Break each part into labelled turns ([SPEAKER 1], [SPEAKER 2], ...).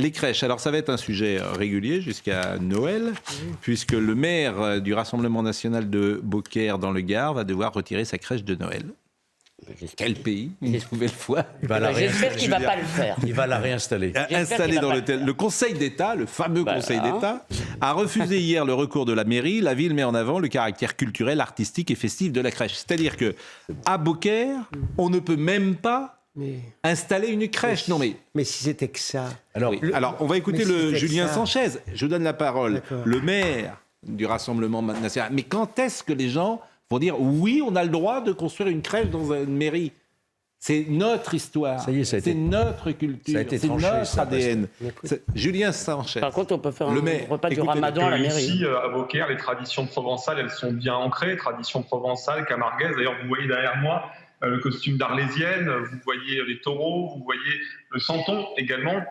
[SPEAKER 1] Les crèches, alors ça va être un sujet régulier jusqu'à Noël, puisque le maire du Rassemblement national de Beaucaire dans le Gard va devoir retirer sa crèche de Noël. Quel pays, vous pouvez le voir.
[SPEAKER 2] J'espère qu'il ne va pas le faire.
[SPEAKER 3] Il va la réinstaller.
[SPEAKER 1] Installé dans le Conseil d'État, le fameux Conseil d'État, a refusé hier le recours de la mairie. La ville met en avant le caractère culturel, artistique et festif de la crèche. C'est-à-dire que à Beaucaire, on ne peut même pas installer une crèche.
[SPEAKER 4] Mais si c'était que ça.
[SPEAKER 1] Alors, on va écouter Julien Sanchez. Je donne la parole. Le maire du Rassemblement national. Mais quand est-ce que les gens vont dire oui, on a le droit de construire une crèche dans une mairie? C'est notre histoire, c'est notre culture, c'est notre ADN. Julien Sanchez.
[SPEAKER 2] Par contre, on peut faire un repas du Ramadan à la mairie.
[SPEAKER 5] Ici, à Beaucaire, les traditions provençales, elles sont bien ancrées. Traditions provençales, camarguaises. D'ailleurs, vous voyez derrière moi le costume d'Arlésienne, vous voyez les taureaux, vous voyez le santon également.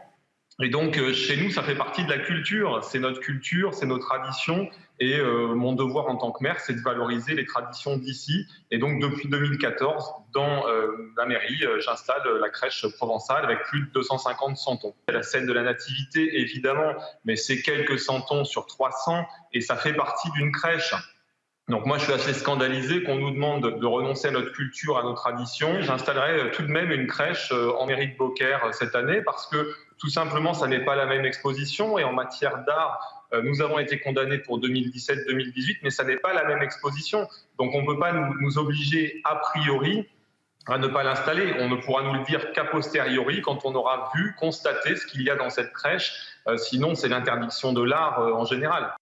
[SPEAKER 5] Et donc, chez nous, ça fait partie de la culture. C'est notre culture, c'est nos traditions. Et mon devoir en tant que maire, c'est de valoriser les traditions d'ici. Et donc, depuis 2014, dans la mairie, j'installe la crèche provençale avec plus de 250 santons. La scène de la nativité, évidemment, mais c'est quelques santons sur 300 et ça fait partie d'une crèche. Donc moi, je suis assez scandalisé qu'on nous demande de renoncer à notre culture, à nos traditions. J'installerai tout de même une crèche en mairie de Beaucaire cette année parce que tout simplement, ça n'est pas la même exposition. Et en matière d'art, nous avons été condamnés pour 2017-2018, mais ça n'est pas la même exposition. Donc on ne peut pas nous obliger a priori à ne pas l'installer. On ne pourra nous le dire qu'a posteriori, quand on aura vu, constaté ce qu'il y a dans cette crèche. Sinon, c'est l'interdiction de l'art en général.